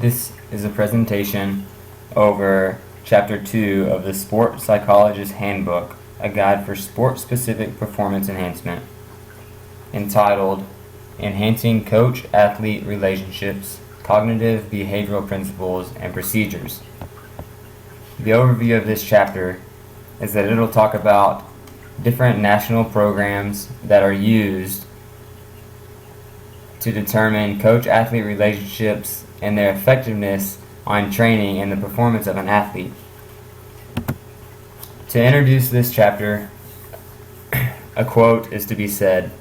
This is a presentation over Chapter 2 of the Sport Psychologist Handbook, a guide for sport-specific performance enhancement, entitled Enhancing Coach-Athlete Relationships, Cognitive Behavioral Principles, and Procedures. The overview of this chapter is that it'll talk about different national programs that are used to determine coach-athlete relationships and their effectiveness on training and the performance of an athlete. To introduce this chapter, a quote is to be said: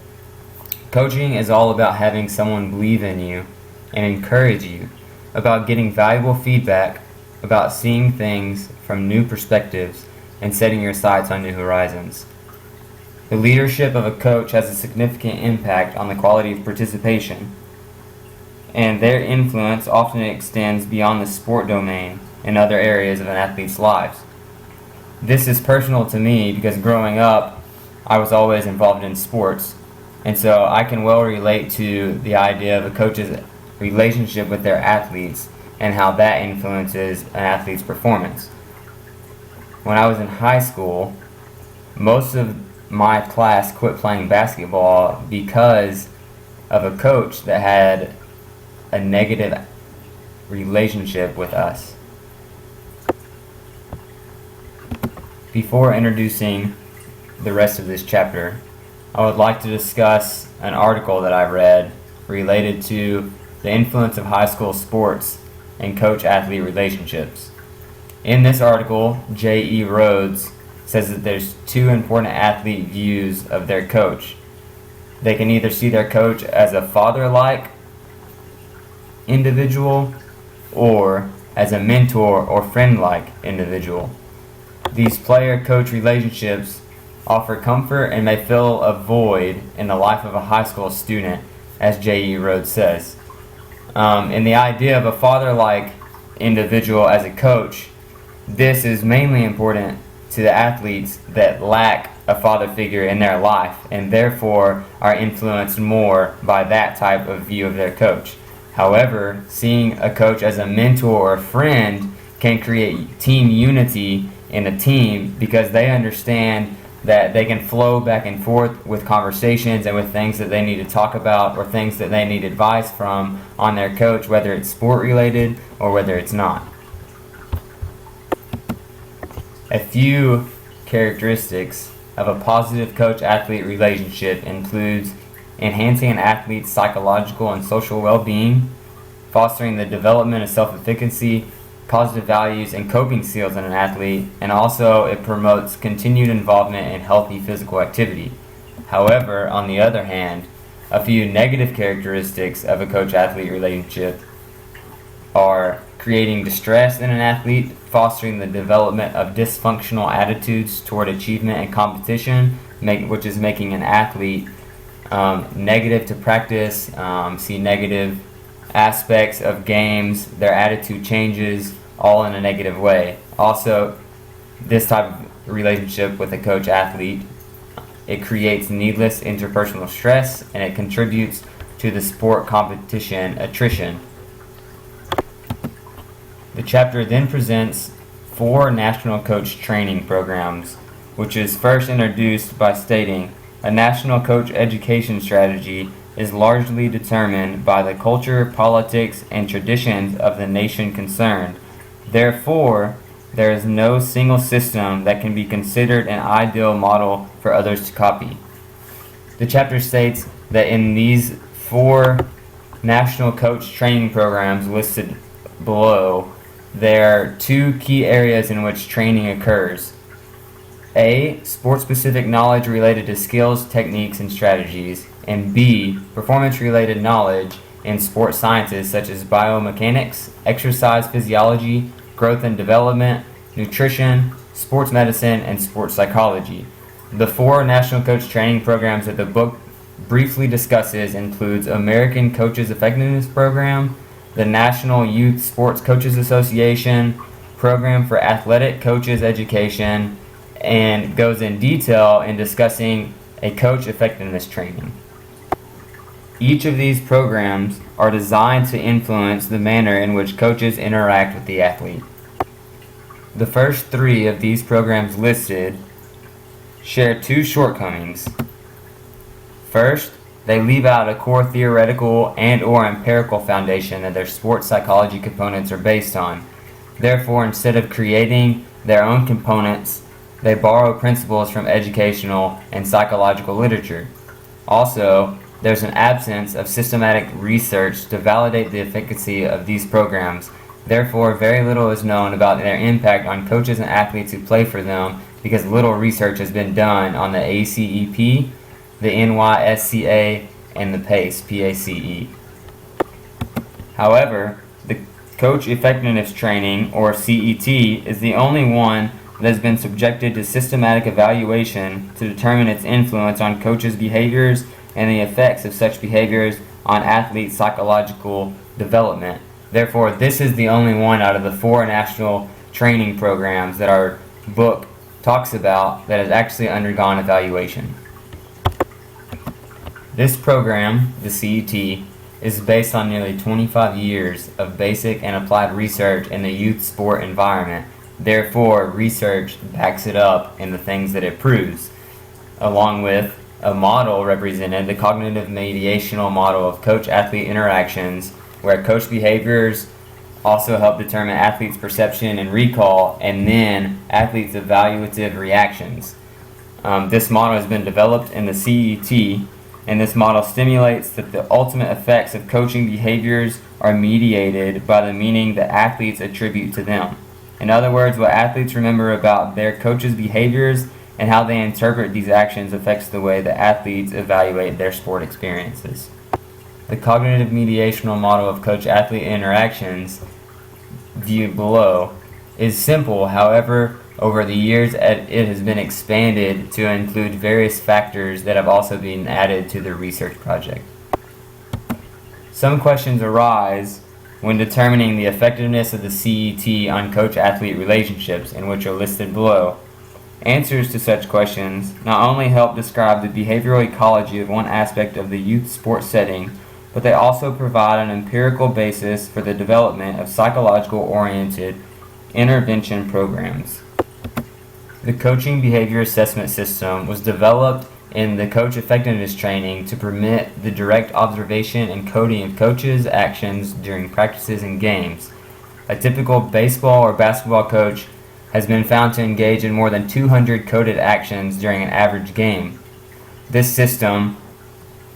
"Coaching is all about having someone believe in you and encourage you, about getting valuable feedback, about seeing things from new perspectives, and setting your sights on new horizons. The leadership of a coach has a significant impact on the quality of participation, and their influence often extends beyond the sport domain in other areas of an athlete's lives. This is personal to me because growing up, I was always involved in sports, and so I can well relate to the idea of a coach's relationship with their athletes and how that influences an athlete's performance. When I was in high school, most of my class quit playing basketball because of a coach that had a negative relationship with us. Before introducing the rest of this chapter, I would like to discuss an article that I read related to the influence of high school sports and coach-athlete relationships. In this article, J.E. Rhodes says that there's two important athlete views of their coach. They can either see their coach as a father-like individual or as a mentor or friend-like individual. These player-coach relationships offer comfort and may fill a void in the life of a high school student, as J.E. Rhodes says. And the idea of a father-like individual as a coach, this is mainly important to the athletes that lack a father figure in their life and therefore are influenced more by that type of view of their coach. However, seeing a coach as a mentor or a friend can create team unity in a team because they understand that they can flow back and forth with conversations and with things that they need to talk about or things that they need advice from on their coach, whether it's sport related or whether it's not. A few characteristics of a positive coach-athlete relationship includes enhancing an athlete's psychological and social well-being, fostering the development of self-efficacy, positive values, and coping skills in an athlete, and also it promotes continued involvement in healthy physical activity. However, on the other hand, a few negative characteristics of a coach-athlete relationship are creating distress in an athlete, fostering the development of dysfunctional attitudes toward achievement and competition, which is making an athlete negative to practice, see negative aspects of games, their attitude changes, all in a negative way. Also, this type of relationship with a coach-athlete, it creates needless interpersonal stress and it contributes to the sport competition attrition. The chapter then presents 4 national coach training programs, which is first introduced by stating a national coach education strategy is largely determined by the culture, politics, and traditions of the nation concerned. Therefore, there is no single system that can be considered an ideal model for others to copy. The chapter states that in these 4 national coach training programs listed below, there are 2 key areas in which training occurs. A, sport-specific knowledge related to skills, techniques, and strategies, and B, performance-related knowledge in sports sciences such as biomechanics, exercise physiology, growth and development, nutrition, sports medicine, and sports psychology. The 4 national coach training programs that the book briefly discusses includes American Coaches Effectiveness Program, the National Youth Sports Coaches Association, Program for Athletic Coaches Education, and goes in detail in discussing a coach effectiveness training. Each of these programs are designed to influence the manner in which coaches interact with the athlete. The first three of these programs listed share two shortcomings. First, they leave out a core theoretical and/or empirical foundation that their sports psychology components are based on. Therefore, instead of creating their own components, they borrow principles from educational and psychological literature. Also, there's an absence of systematic research to validate the efficacy of these programs. Therefore, very little is known about their impact on coaches and athletes who play for them because little research has been done on the ACEP, the NYSCA, and the PACE. However, the Coach Effectiveness Training, or CET, is the only one that has been subjected to systematic evaluation to determine its influence on coaches' behaviors and the effects of such behaviors on athletes' psychological development. Therefore, this is the only one out of the 4 national training programs that our book talks about that has actually undergone evaluation. This program, the CET, is based on nearly 25 years of basic and applied research in the youth sport environment. Therefore, research backs it up in the things that it proves, along with a model represented, the cognitive mediational model of coach-athlete interactions, where coach behaviors also help determine athletes' perception and recall, and then athletes' evaluative reactions. This model has been developed in the CET, and this model stimulates that the ultimate effects of coaching behaviors are mediated by the meaning that athletes attribute to them. In other words, what athletes remember about their coach's behaviors and how they interpret these actions affects the way that athletes evaluate their sport experiences. The cognitive mediational model of coach-athlete interactions, viewed below, is simple. However, over the years, it has been expanded to include various factors that have also been added to the research project. Some questions arise when determining the effectiveness of the CET on coach-athlete relationships, in which are listed below. Answers to such questions not only help describe the behavioral ecology of one aspect of the youth sports setting, but they also provide an empirical basis for the development of psychological-oriented intervention programs. The coaching behavior assessment system was developed in the coach effectiveness training to permit the direct observation and coding of coaches' actions during practices and games. A typical baseball or basketball coach has been found to engage in more than 200 coded actions during an average game. This system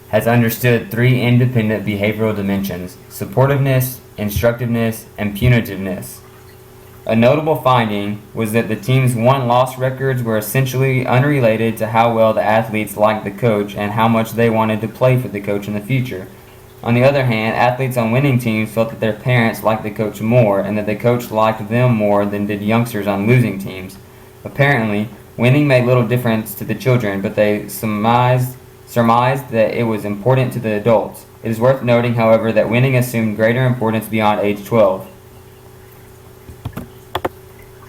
has understood 3 independent behavioral dimensions: supportiveness, instructiveness, and punitiveness. A notable finding was that the team's won-loss records were essentially unrelated to how well the athletes liked the coach and how much they wanted to play for the coach in the future. On the other hand, athletes on winning teams felt that their parents liked the coach more and that the coach liked them more than did youngsters on losing teams. Apparently, winning made little difference to the children, but they surmised that it was important to the adults. It is worth noting, however, that winning assumed greater importance beyond age 12.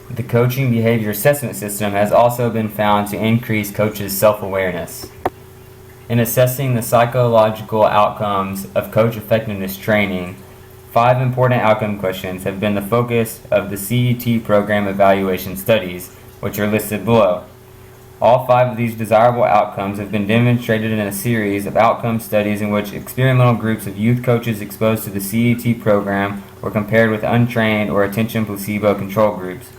The coaching behavior assessment system has also been found to increase coaches' self-awareness. In assessing the psychological outcomes of coach effectiveness training, 5 important outcome questions have been the focus of the CET program evaluation studies, which are listed below. All 5 of these desirable outcomes have been demonstrated in a series of outcome studies in which experimental groups of youth coaches exposed to the CET program were compared with untrained or attention placebo control groups.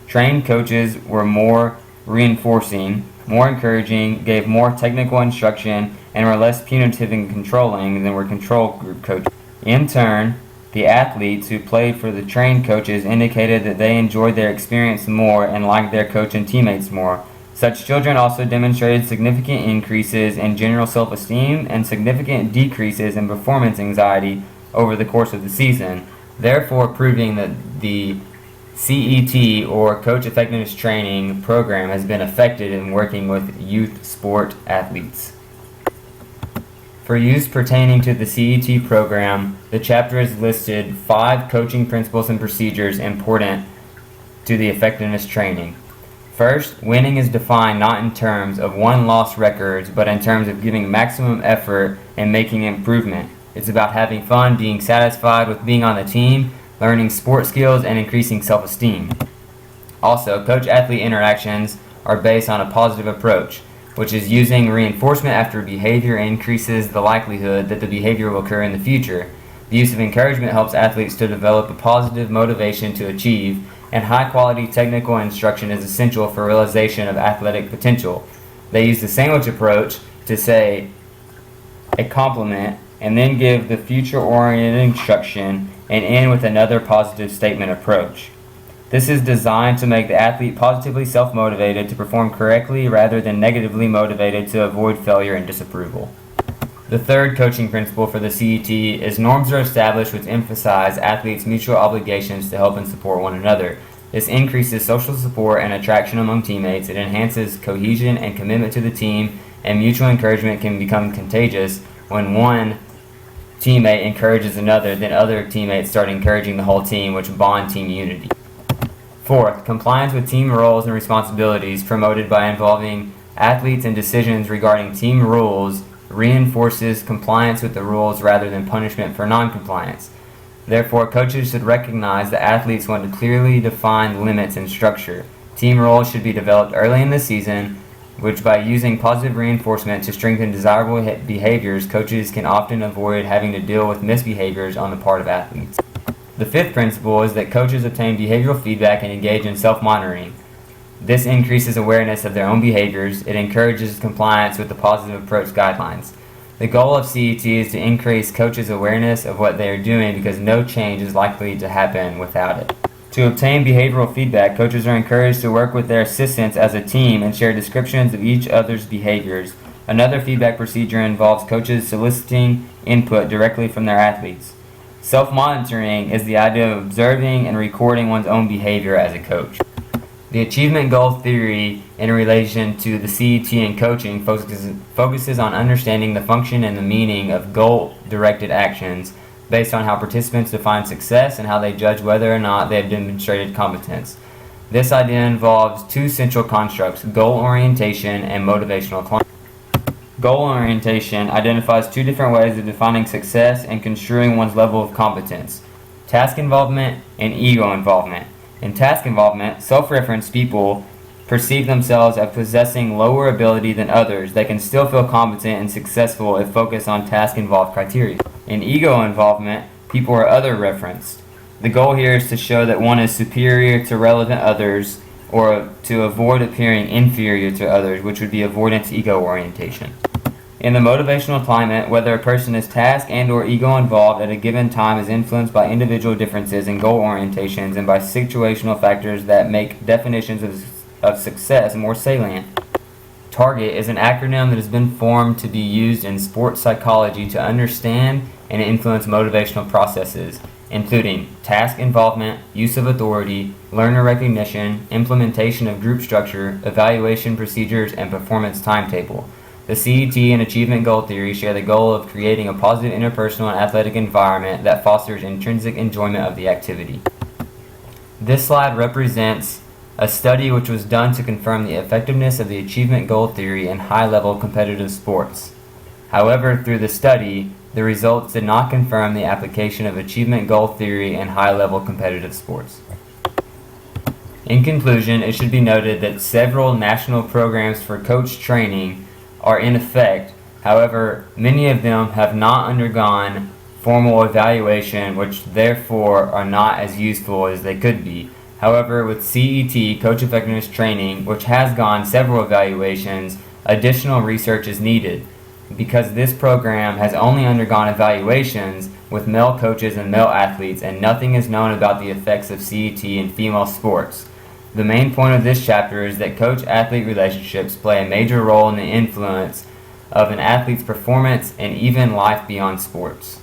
Trained coaches were more reinforcing, more encouraging, gave more technical instruction, and were less punitive and controlling than were control group coaches. In turn, the athletes who played for the trained coaches indicated that they enjoyed their experience more and liked their coach and teammates more. Such children also demonstrated significant increases in general self-esteem and significant decreases in performance anxiety over the course of the season, therefore proving that the CET, or Coach Effectiveness Training program, has been effective in working with youth sport athletes. For use pertaining to the CET program, the chapter has listed 5 coaching principles and procedures important to the effectiveness training. First, winning is defined not in terms of won-loss records, but in terms of giving maximum effort and making improvement. It's about having fun, being satisfied with being on the team, learning sport skills, and increasing self-esteem. Also, coach-athlete interactions are based on a positive approach, which is using reinforcement after behavior increases the likelihood that the behavior will occur in the future. The use of encouragement helps athletes to develop a positive motivation to achieve, and high-quality technical instruction is essential for realization of athletic potential. They use the sandwich approach to say a compliment and then give the future-oriented instruction and end with another positive statement approach. This is designed to make the athlete positively self-motivated to perform correctly rather than negatively motivated to avoid failure and disapproval. The third coaching principle for the CET is norms are established which emphasize athletes' mutual obligations to help and support one another. This increases social support and attraction among teammates. It enhances cohesion and commitment to the team, and mutual encouragement can become contagious when one teammate encourages another, then other teammates start encouraging the whole team, which bond team unity. Fourth, compliance with team roles and responsibilities promoted by involving athletes in decisions regarding team rules reinforces compliance with the rules rather than punishment for non-compliance. Therefore, coaches should recognize that athletes want to clearly define limits and structure. Team roles should be developed early in the season, which by using positive reinforcement to strengthen desirable behaviors, coaches can often avoid having to deal with misbehaviors on the part of athletes. The fifth principle is that coaches obtain behavioral feedback and engage in self-monitoring. This increases awareness of their own behaviors. It encourages compliance with the positive approach guidelines. The goal of CET is to increase coaches' awareness of what they are doing because no change is likely to happen without it. To obtain behavioral feedback, coaches are encouraged to work with their assistants as a team and share descriptions of each other's behaviors. Another feedback procedure involves coaches soliciting input directly from their athletes. Self-monitoring is the idea of observing and recording one's own behavior as a coach. The achievement goal theory in relation to the CET and coaching focuses on understanding the function and the meaning of goal-directed actions based on how participants define success and how they judge whether or not they have demonstrated competence. This idea involves two central constructs, goal orientation and motivational climate. Goal orientation identifies two different ways of defining success and construing one's level of competence: task involvement and ego involvement. In task involvement, self-referenced people perceive themselves as possessing lower ability than others. They can still feel competent and successful if focused on task-involved criteria. In ego involvement, people are other-referenced. The goal here is to show that one is superior to relevant others or to avoid appearing inferior to others, which would be avoidance ego orientation. In the motivational climate, whether a person is task and or ego involved at a given time is influenced by individual differences in goal orientations and by situational factors that make definitions of success more salient. TARGET is an acronym that has been formed to be used in sports psychology to understand and influence motivational processes, including task involvement, use of authority, learner recognition, implementation of group structure, evaluation procedures, and performance timetable. The CET and achievement goal theory share the goal of creating a positive interpersonal and athletic environment that fosters intrinsic enjoyment of the activity. This slide represents a study which was done to confirm the effectiveness of the achievement goal theory in high-level competitive sports. However, through the study, the results did not confirm the application of achievement goal theory in high-level competitive sports. In conclusion, it should be noted that several national programs for coach training are in effect. However, many of them have not undergone formal evaluation, which therefore are not as useful as they could be. However, with CET, Coach Effectiveness Training, which has gone several evaluations, additional research is needed. Because this program has only undergone evaluations with male coaches and male athletes, and nothing is known about the effects of CET in female sports. The main point of this chapter is that coach-athlete relationships play a major role in the influence of an athlete's performance and even life beyond sports.